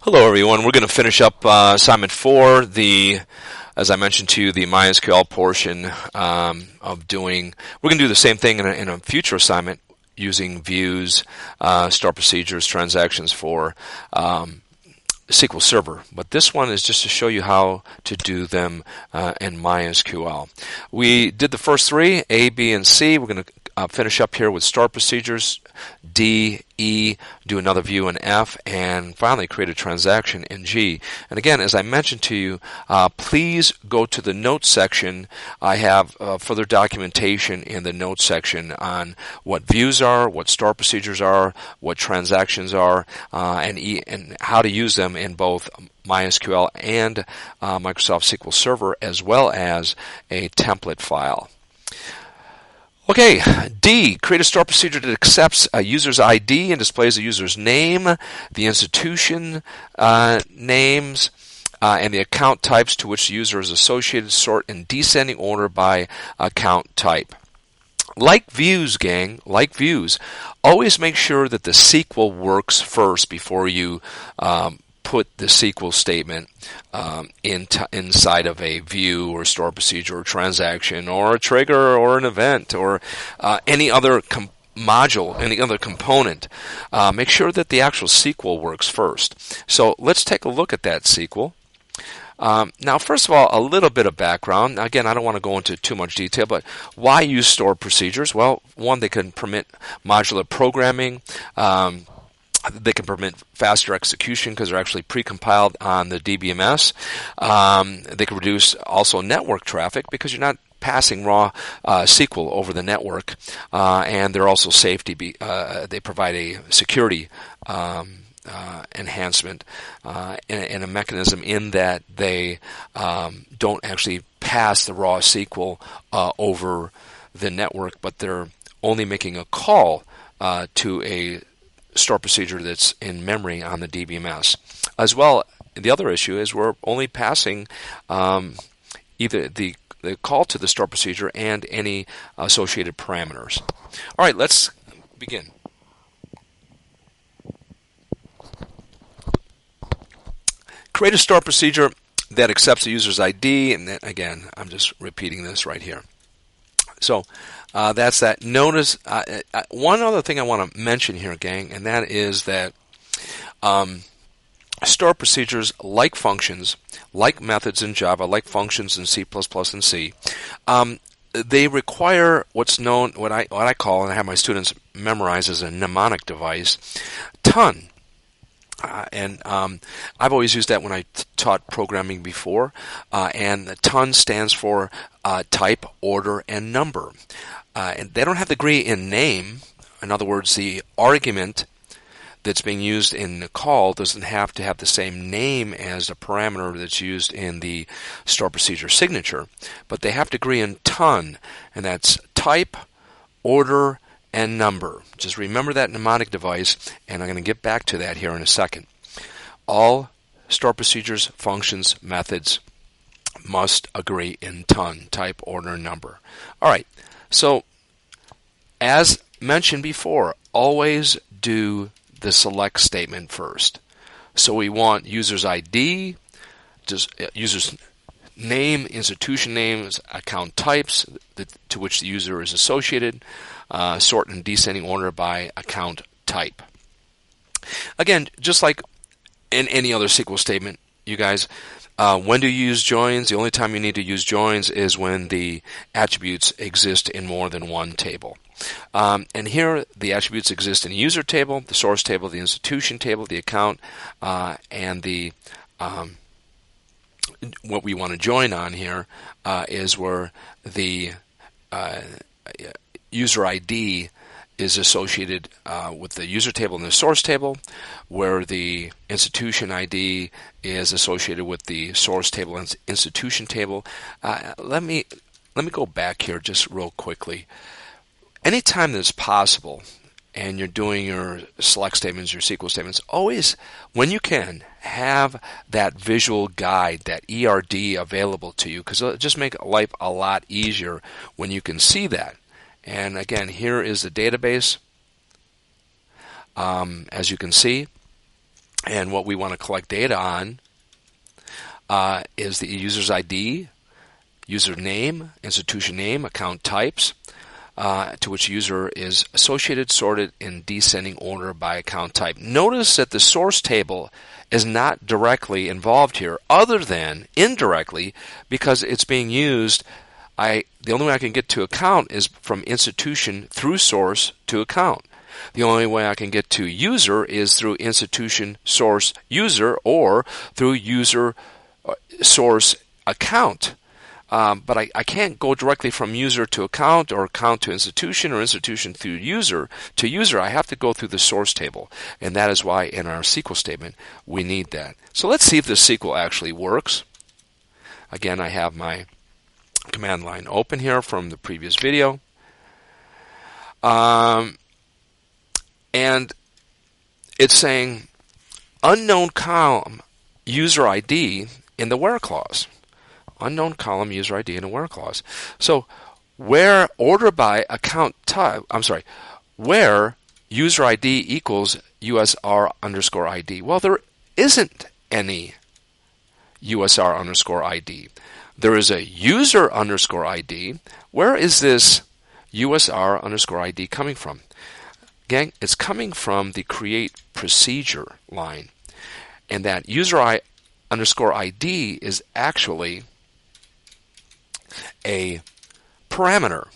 Hello everyone, we're going to finish up assignment 4, as I mentioned to you, the MySQL portion of doing, we're going to do the same thing in a future assignment using views, store procedures, transactions for SQL Server. But this one is just to show you how to do them in MySQL. We did the first three, A, B, and C. We're going to finish up here with store procedures, D, E, do another view in F, and finally create a transaction in G. And again, as I mentioned to you, please go to the notes section. I have further documentation in the notes section on what views are, what store procedures are, what transactions are, and how to use them in both MySQL and Microsoft SQL Server, as well as a template file. Okay, D, create a store procedure that accepts a user's ID and displays the user's name, the institution names, and the account types to which the user is associated, sort in descending order by account type. Like views, gang, like views, always make sure that the SQL works first before you put the SQL statement inside of a view or store procedure or transaction or a trigger or an event or any other module, any other component. Make sure that the actual SQL works first. So let's take a look at that SQL. Now, first of all, a little bit of background. Again, I don't want to go into too much detail, but why use store procedures? Well, one, they can permit modular programming. They can permit faster execution because they're actually pre-compiled on the DBMS. They can reduce also network traffic because you're not passing raw SQL over the network, and they're also safety. They provide a security enhancement and a mechanism in that they don't actually pass the raw SQL over the network, but they're only making a call to a store procedure that's in memory on the DBMS. As well, the other issue is we're only passing either the call to the store procedure and any associated parameters. All right, let's begin. Create a store procedure that accepts the user's ID, and then, again, I'm just repeating this right here. So that's that. Notice one other thing I want to mention here, gang, and that is that store procedures, like functions, like methods in Java, like functions in C++ and C, they require what's known, what I call, and I have my students memorize as a mnemonic device, ton. And I've always used that when I taught programming before, and the ton stands for type, order, and number. And they don't have to agree in name. In other words, the argument that's being used in the call doesn't have to have the same name as the parameter that's used in the store procedure signature, but they have to agree in ton, and that's type, order, and number. Just remember that mnemonic device, and I'm going to get back to that here in a second. All store procedures, functions, methods must agree in ton, type, order, and number. All right, so as mentioned before, always do the select statement first. So we want user's ID, just user's name, institution names, account types to which the user is associated, sort in descending order by account type. Again, just like in any other SQL statement, you guys, when do you use joins? The only time you need to use joins is when the attributes exist in more than one table. And here the attributes exist in the user table, the source table, the institution table, the account, and the what we want to join on here is where the user ID is associated with the user table and the source table, where the institution ID is associated with the source table and institution table. Let me go back here just real quickly. Anytime that's possible, and you're doing your select statements, your SQL statements, always, when you can, have that visual guide, that ERD available to you, because it'll just make life a lot easier when you can see that. And again, here is the database. As you can see, And what we want to collect data on is the user's ID, user name, institution name, account types, to which user is associated, sorted in descending order by account type. Notice that the source table is not directly involved here, other than indirectly, because it's being used. The only way I can get to account is from institution through source to account. The only way I can get to user is through institution source user, or through user source account. But I can't go directly from user to account, or account to institution, or institution through user to user. I have to go through the source table, and that is why in our SQL statement we need that. So let's see if this SQL actually works. Again, I have my command line open here from the previous video. And it's saying unknown column user ID in the where clause. Unknown column user ID in a where clause. So where order by account type, where user ID equals USR underscore ID. Well, there isn't any USR underscore ID. There is a user underscore ID. Where is this USR underscore ID coming from? Gang, it's coming from the create procedure line. And that user underscore ID is actually a parameter.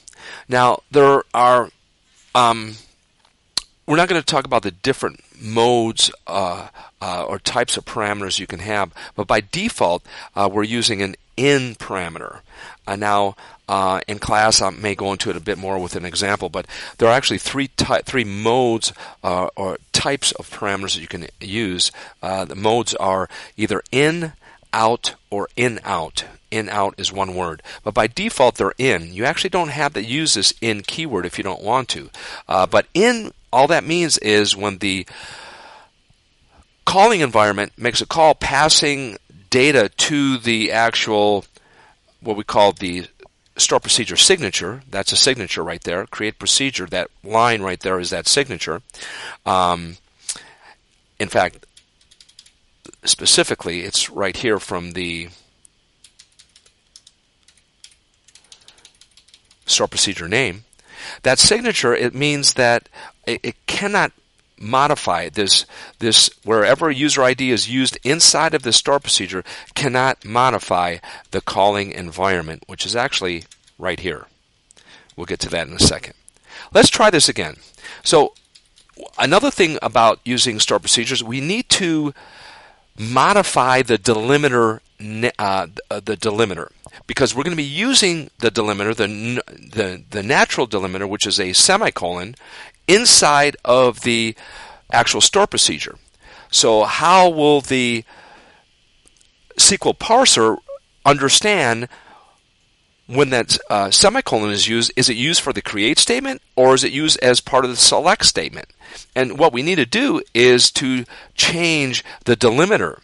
Now, there are, we're not going to talk about the different modes or types of parameters you can have, but by default, we're using an in parameter. Now, in class, I may go into it a bit more with an example, but there are actually three modes or types of parameters that you can use. The modes are either in, out, or in-out. In-out is one word. But by default, they're in. You actually don't have to use this in keyword if you don't want to. But in, all that means is when the calling environment makes a call passing data to the actual, what we call the store procedure signature. That's a signature right there. Create procedure, that line right there is that signature. In fact, specifically, it's right here from the store procedure name. That signature, it means that it cannot modify this wherever user ID is used inside of the store procedure, cannot modify the calling environment, which is actually right here. We'll get to that in a second. Let's try this again. So another thing about using store procedures, we need to modify the delimiter, because we're going to be using the delimiter, the natural delimiter, which is a semicolon, inside of the actual store procedure. So how will the SQL parser understand when that semicolon is used? Is it used for the create statement, or is it used as part of the select statement? And what we need to do is to change the delimiter.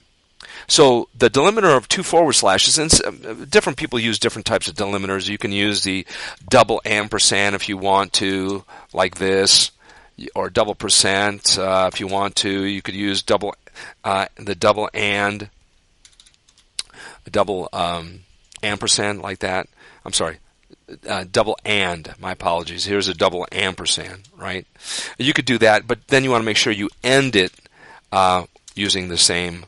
So the delimiter of 2 forward slashes, and different people use different types of delimiters. You can use the double ampersand if you want to, like this, or double percent if you want to. You could use the double and, double ampersand like that. I'm sorry, double and, my apologies. Here's a double ampersand, right? You could do that, but then you want to make sure you end it using the same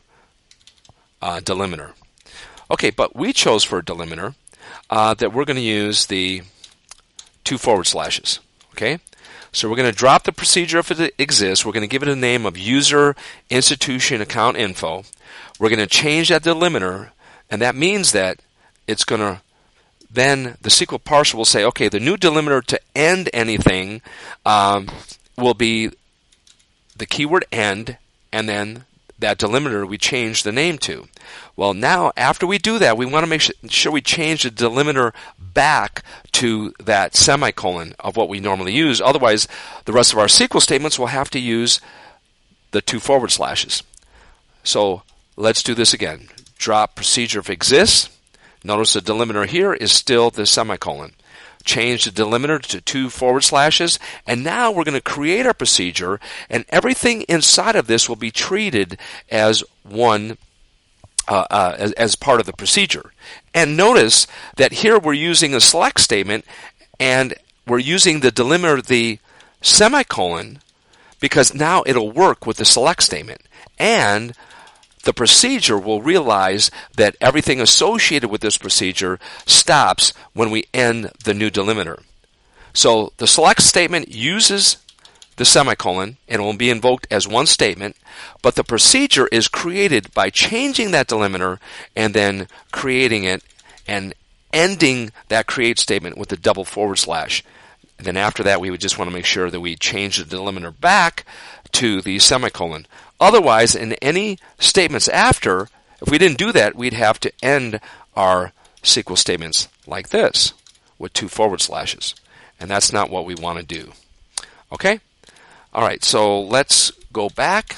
delimiter. Okay, but we chose for a delimiter that we're going to use the 2 forward slashes. Okay, so we're going to drop the procedure if it exists. We're going to give it a name of user institution account info. We're going to change that delimiter, and that means that it's going to, then the SQL parser will say, okay, the new delimiter to end anything will be the keyword end, and then that delimiter we change the name to. Well, now after we do that, we want to make sure we change the delimiter back to that semicolon of what we normally use. Otherwise, the rest of our SQL statements will have to use the 2 forward slashes. So let's do this again. Drop procedure if exists. Notice the delimiter here is still the semicolon. change the delimiter to 2 forward slashes, and now we're going to create our procedure, and everything inside of this will be treated as one as part of the procedure. And notice that here we're using a select statement, and we're using the delimiter, the semicolon, because now it'll work with the select statement. And the procedure will realize that everything associated with this procedure stops when we end the new delimiter. So the select statement uses the semicolon and it will be invoked as one statement, but the procedure is created by changing that delimiter and then creating it and ending that create statement with the double forward slash. And then after that, we would just want to make sure that we change the delimiter back to the semicolon. Otherwise, in any statements after, if we didn't do that, we'd have to end our SQL statements like this with 2 forward slashes. And that's not what we want to do. Okay? All right, so let's go back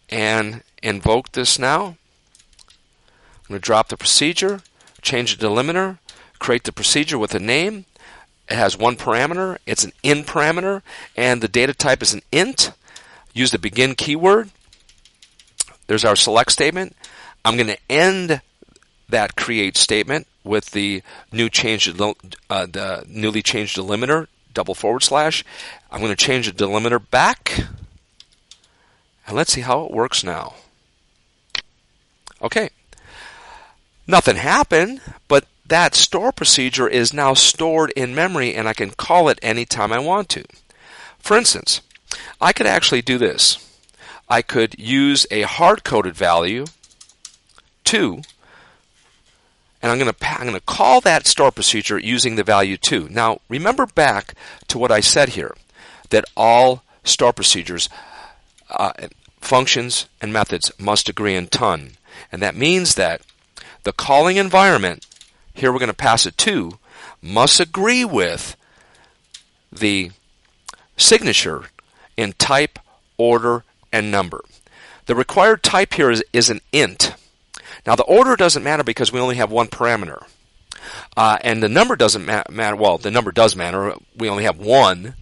and invoke this now. I'm going to drop the procedure, change the delimiter, create the procedure with a name. It has one parameter. It's an in parameter, and the data type is an int. Use the begin keyword. There's our select statement. I'm going to end that create statement with the newly changed delimiter, double forward slash. I'm going to change the delimiter back, and let's see how it works now. Okay. Nothing happened, but that store procedure is now stored in memory, and I can call it anytime I want to. For instance, I could actually do this. I could use a hard-coded value 2, and I'm going to call that store procedure using the value 2. Now, remember back to what I said here, that all store procedures, functions, and methods must agree in ton, and that means that the calling environment, here we're going to pass it 2, must agree with the signature in type, order, and number. The required type here is an int. Now the order doesn't matter because we only have one parameter. And the number doesn't matter. Well, the number does matter. We only have one.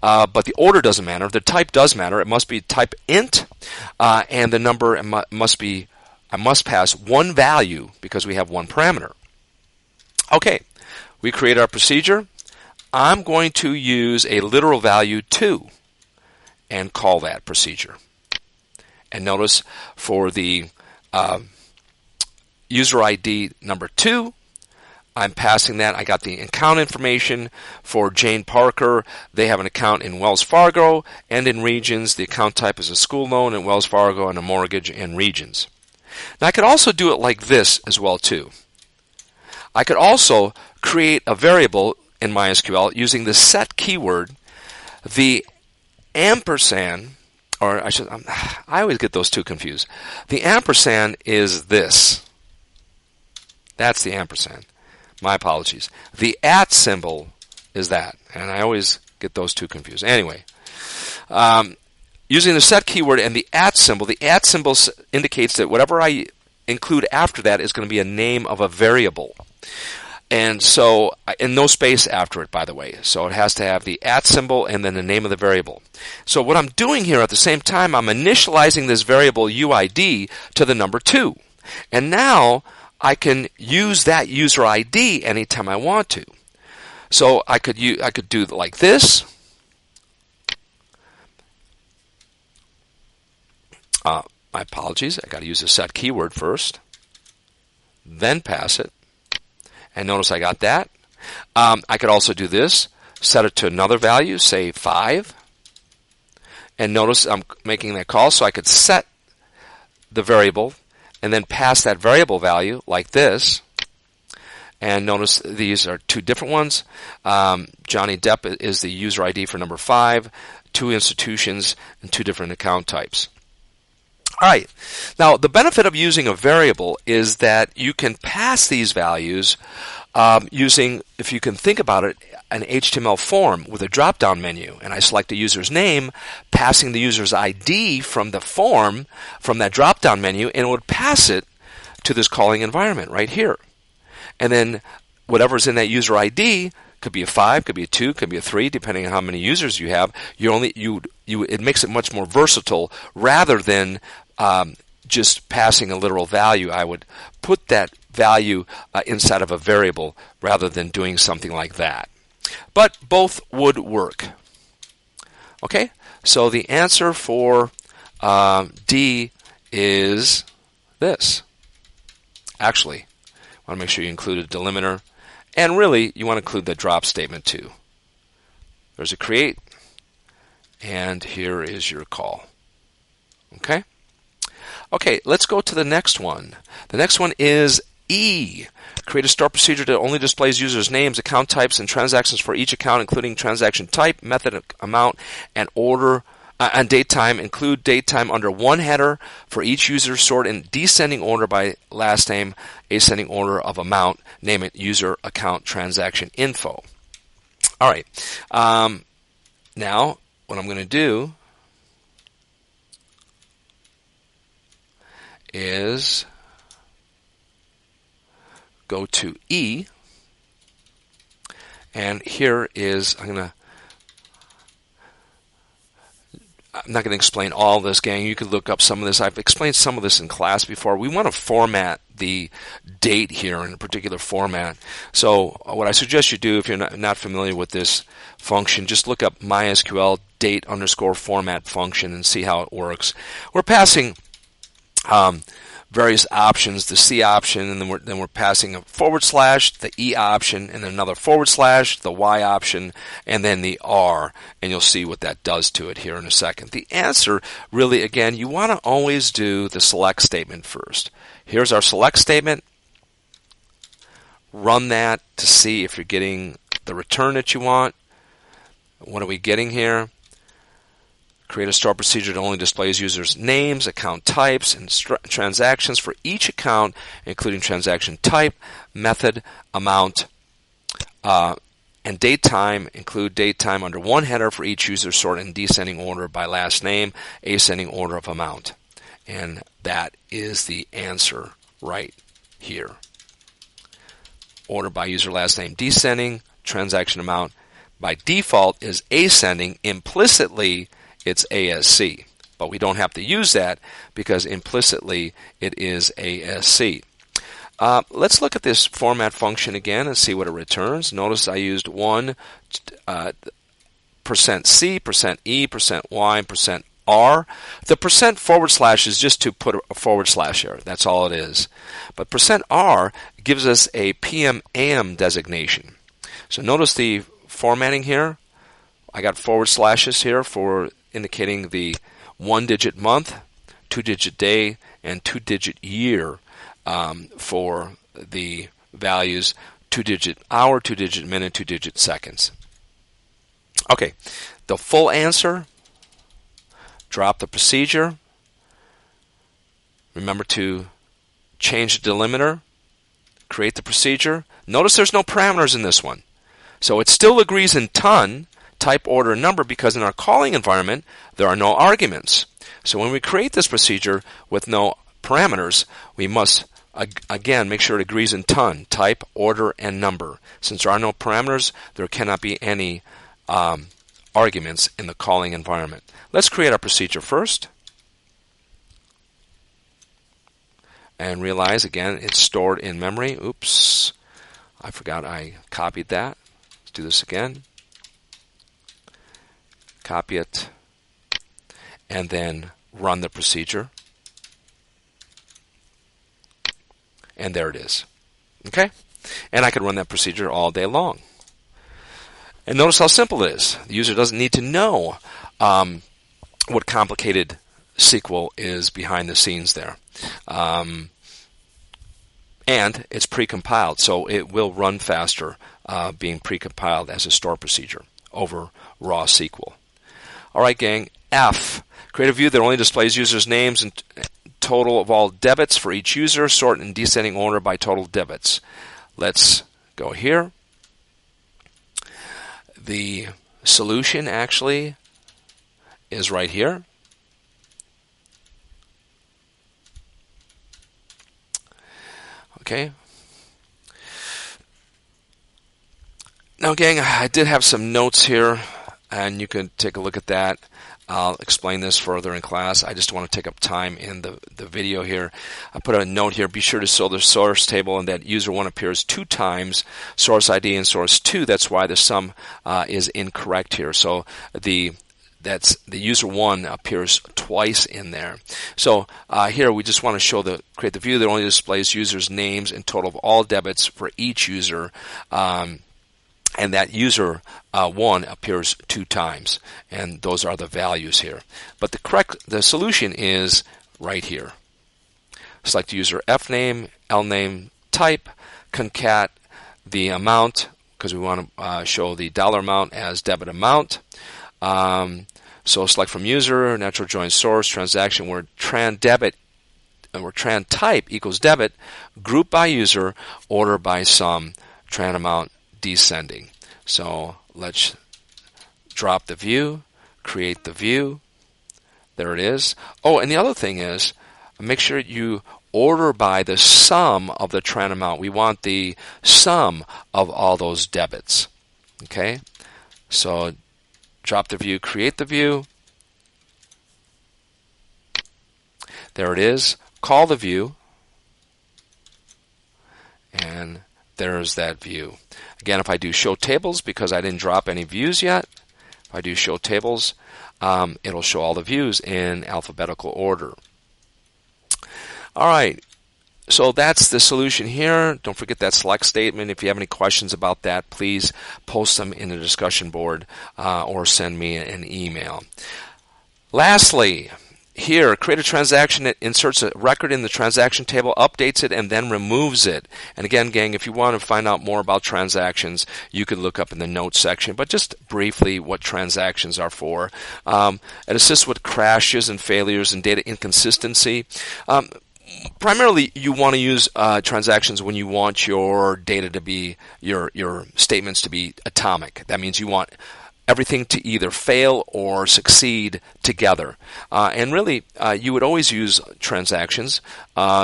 But the order doesn't matter. The type does matter. It must be type int. And the number must be, I must pass one value because we have one parameter. Okay, we create our procedure. I'm going to use a literal value 2 and call that procedure. And notice for the user ID number 2, I'm passing that. I got the account information for Jane Parker. They have an account in Wells Fargo and in Regions. The account type is a school loan in Wells Fargo and a mortgage in Regions. Now I could also do it like this as well too. I could also create a variable in MySQL using the set keyword, the ampersand, or I always get those two confused. The ampersand is this. That's the ampersand. My apologies. The @ symbol is that, and I always get those two confused. Anyway, using the set keyword and the @ symbol indicates that whatever I include after that is going to be a name of a variable. And so, and no space after it, by the way. So it has to have the @ symbol and then the name of the variable. So what I'm doing here at the same time, I'm initializing this variable UID to the number 2. And now I can use that user ID anytime I want to. So I could do it like this. My apologies. I got to use the set keyword first, then pass it. And notice I got that. I could also do this, set it to another value, say 5. And notice I'm making that call, so I could set the variable and then pass that variable value like this. And notice these are two different ones. Johnny Depp is the user ID for number 5, 2 institutions, and 2 different account types. All right. Now, the benefit of using a variable is that you can pass these values using, if you can think about it, an HTML form with a drop-down menu. And I select the user's name, passing the user's ID from the form, from that drop-down menu, and it would pass it to this calling environment right here. And then whatever's in that user ID Could be a 5, could be a 2, could be a 3, depending on how many users you have. It makes it much more versatile rather than just passing a literal value. I would put that value inside of a variable rather than doing something like that. But both would work. Okay, so the answer for D is this. Actually, I want to make sure you include a delimiter. And really, you want to include the drop statement too. There's a create, and here is your call. Okay? Okay, let's go to the next one. The next one is E. Create a store procedure that only displays users' names, account types, and transactions for each account, including transaction type, method, amount, and order, and date time. Include date time under one header for each user. Sort in descending order by last name, ascending order of amount. Name it user, account, transaction, info. All right. Now, what I'm going to do is go to E, and here is, I'm not going to explain all this, gang. You could look up some of this. I've explained some of this in class before. We want to format the date here in a particular format. So what I suggest you do, if you're not familiar with this function, just look up MySQL date underscore format function and see how it works. We're passing various options, the C option, and then we're passing a /, the E option, and then another /, the Y option, and then the R, and you'll see what that does to it here in a second. The answer, really, again, you want to always do the select statement first. Here's our select statement. Run that to see if you're getting the return that you want. What are we getting here? Create a store procedure that only displays users' names, account types, and transactions for each account, including transaction type, method, amount, and date time. Include date time under one header for each user. Sort in descending order by last name, ascending order of amount. And that is the answer right here. Order by user last name descending, transaction amount by default is ascending. Implicitly, it's ASC, but we don't have to use that because implicitly it is ASC. Let's look at this format function again and see what it returns. Notice I used %C, %E, %Y, %R. The %/ is just to put a / here. That's all it is. But %R gives us a PM/AM designation. So notice the formatting here. I got / here for indicating the 1-digit month, 2-digit day, and 2-digit year for the values 2-digit hour, 2-digit minute, 2-digit seconds. Okay, the full answer, drop the procedure. Remember to change the delimiter, create the procedure. Notice there's no parameters in this one. So it still agrees in ton, type, order, number, because in our calling environment, there are no arguments. So when we create this procedure with no parameters, we must, again, make sure it agrees in ton, type, order, and number. Since there are no parameters, there cannot be any arguments in the calling environment. Let's create our procedure first. And realize, again, it's stored in memory. Oops, I forgot I copied that. Let's do this again. Copy it, and then run the procedure. And there it is. Okay? And I could run that procedure all day long. And notice how simple it is. The user doesn't need to know what complicated SQL is behind the scenes there. And it's pre-compiled, so it will run faster being pre-compiled as a store procedure over raw SQL. All right, gang. F. Create a view that only displays users' names and total of all debits for each user. Sort in descending order by total debits. Let's go here. The solution actually is right here. Okay. Now, gang, I did have some notes here, and you can take a look at that. I'll explain this further in class. I just want to take up time in the video here. I put a note here. Be sure to show the source table and that user 1 appears 2 times, source ID and source 2. That's why the sum is incorrect here. So the user 1 appears twice in there. So here we just want to create the view that only displays users' names and total of all debits for each user. And that user 1 appears 2 times, and those are the values here. But the solution is right here. Select user F name, L name, type, concat the amount, because we want to show the dollar amount as debit amount. So select from user, natural join source, transaction where tran debit, where tran type equals debit, group by user, order by sum, tran amount descending. So let's drop the view, create the view. There it is. Oh, and the other thing is, make sure you order by the sum of the tran amount. We want the sum of all those debits. Okay? So drop the view, create the view. There it is. Call the view. And there's that view. Again, if I do show tables, because I didn't drop any views yet, if I do show tables, it'll show all the views in alphabetical order. All right, so that's the solution here. Don't forget that select statement. If you have any questions about that, please post them in the discussion board or send me an email. Lastly, here, create a transaction that inserts a record in the transaction table, updates it, and then removes it. And again, gang, if you want to find out more about transactions, you can look up in the notes section. But just briefly, what transactions are for. It assists with crashes and failures and data inconsistency. Primarily, you want to use transactions when you want your data to be, your statements to be atomic. That means you want everything to either fail or succeed together. And really, you would always use transactions.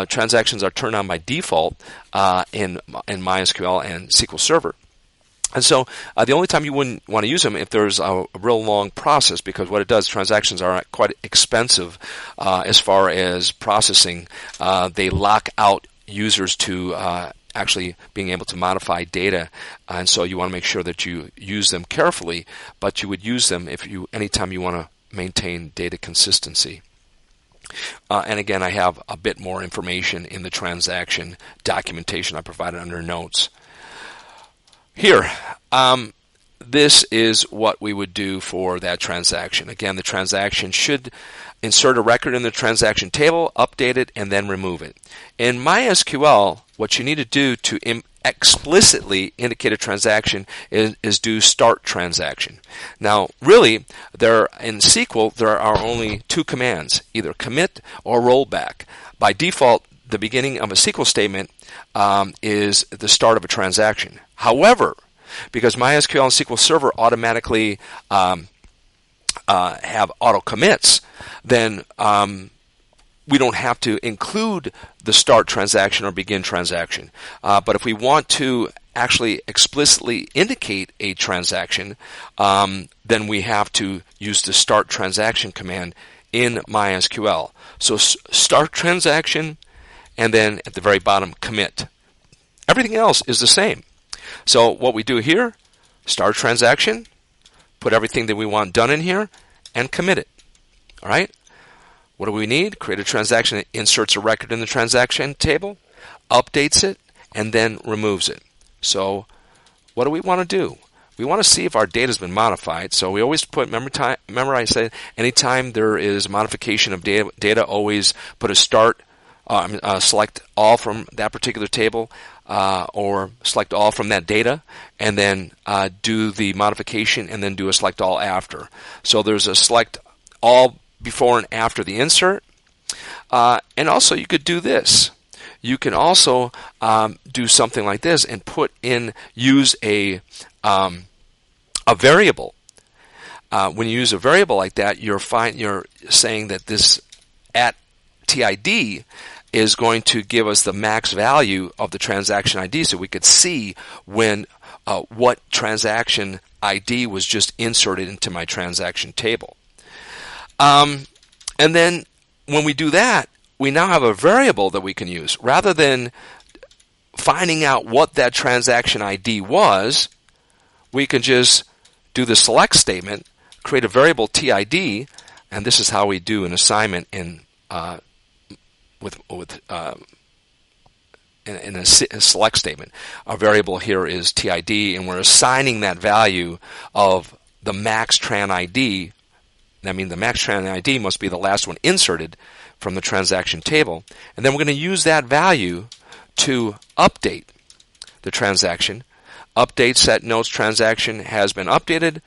Transactions are turned on by default in MySQL and SQL Server. And so the only time you wouldn't want to use them if there's a real long process, because what it does, transactions are quite expensive as far as processing. They lock out users to actually being able to modify data, and so you want to make sure that you use them carefully, but you would use them anytime you want to maintain data consistency. And again, I have a bit more information in the transaction documentation I provided under notes. Here, this is what we would do for that transaction. Again, the transaction should insert a record in the transaction table, update it, and then remove it. In MySQL, what you need to do to explicitly indicate a transaction is do start transaction. Now, really, in SQL, there are only 2 commands, either commit or rollback. By default, the beginning of a SQL statement is the start of a transaction. However, because MySQL and SQL Server automatically have auto commits, then we don't have to include the start transaction or begin transaction. But if we want to actually explicitly indicate a transaction, then we have to use the start transaction command in MySQL. So start transaction, and then at the very bottom, commit. Everything else is the same. So what we do here, start transaction, put everything that we want done in here, and commit it. All right? What do we need? Create a transaction that inserts a record in the transaction table, updates it, and then removes it. So what do we want to do? We want to see if our data has been modified. So we always put, remember I said anytime there is modification of data, always put a start, select all from that particular table, or select all from that data, and then do the modification, and then do a select all after. So there's a select all before and after the insert. And also you could do this. You can also do something like this and use a variable. When you use a variable like that, you're saying that this at TID is going to give us the max value of the transaction ID, so we could see when what transaction ID was just inserted into my transaction table. And then when we do that, we now have a variable that we can use. Rather than finding out what that transaction ID was, we can just do the select statement, create a variable TID, and this is how we do an assignment in a select statement. Our variable here is TID, and we're assigning that value of the max tran ID. That means the max tran ID must be the last one inserted from the transaction table, and then we're going to use that value to update the transaction. Update set notes transaction has been updated,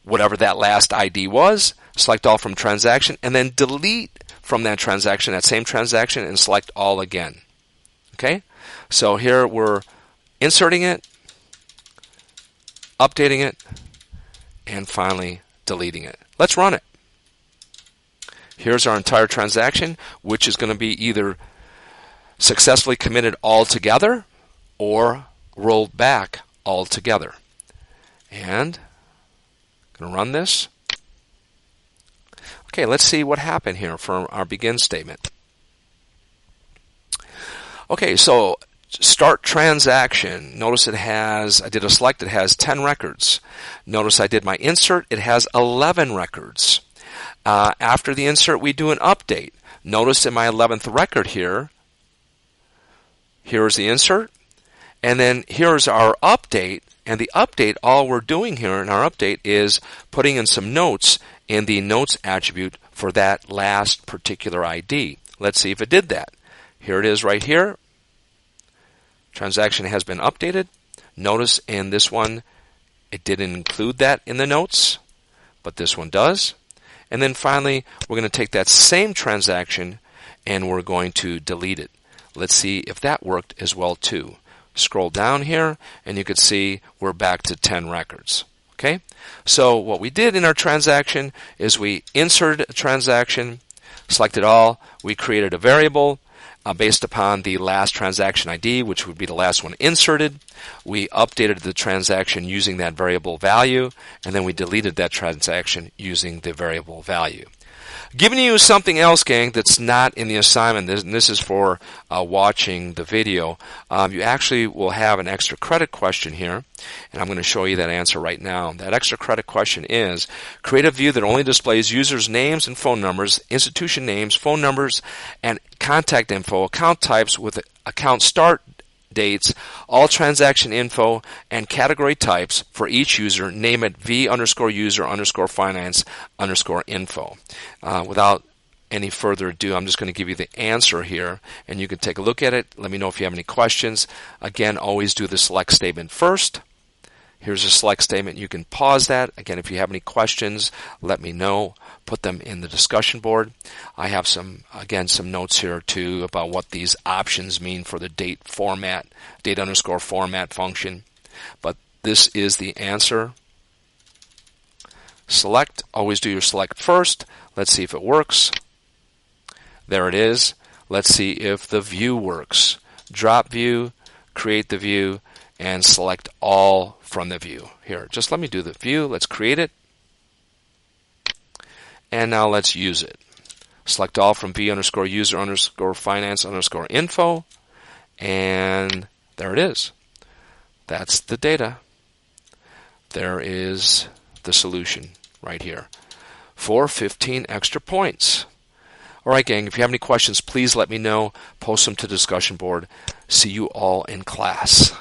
whatever that last ID was, select all from transaction, and then delete from that transaction, that same transaction, and select all again. Okay? So here we're inserting it, updating it, and finally deleting it. Let's run it. Here's our entire transaction, which is going to be either successfully committed altogether or rolled back altogether. And I'm going to run this. Okay, let's see what happened here from our begin statement. Okay, so start transaction. Notice it has, I did a select, it has 10 records. Notice I did my insert, it has 11 records. After the insert, we do an update. Notice in my 11th record here, here's the insert, and then here's our update. And the update, all we're doing here in our update is putting in some notes in the notes attribute for that last particular ID. Let's see if it did that. Here it is right here. Transaction has been updated. Notice in this one, it didn't include that in the notes, but this one does. And then finally, we're going to take that same transaction and we're going to delete it. Let's see if that worked as well too. Scroll down here and you can see we're back to 10 records. Okay? So what we did in our transaction is we inserted a transaction, selected all, we created a variable based upon the last transaction ID, which would be the last one inserted. We updated the transaction using that variable value, and then we deleted that transaction using the variable value. Giving you something else, gang, that's not in the assignment, and this is for watching the video. You actually will have an extra credit question here, and I'm going to show you that answer right now. That extra credit question is, create a view that only displays users' names and phone numbers, institution names, phone numbers, and contact info, account types with account start dates, all transaction info, and category types for each user. Name it v_user_finance_info. Without any further ado, I'm just going to give you the answer here, and you can take a look at it. Let me know if you have any questions. Again, always do the select statement first. Here's a select statement. You can pause that. Again, if you have any questions, let me know. Put them in the discussion board. I have some notes here too about what these options mean for the date underscore format function. But this is the answer. Select. Always do your select first. Let's see if it works. There it is. Let's see if the view works. Drop view, create the view, and select all from the view. Here, just let me do the view. Let's create it. And now let's use it. Select all from v_user_finance_info. And there it is. That's the data. There is the solution right here for 15 extra points. All right, gang, if you have any questions, please let me know. Post them to the discussion board. See you all in class.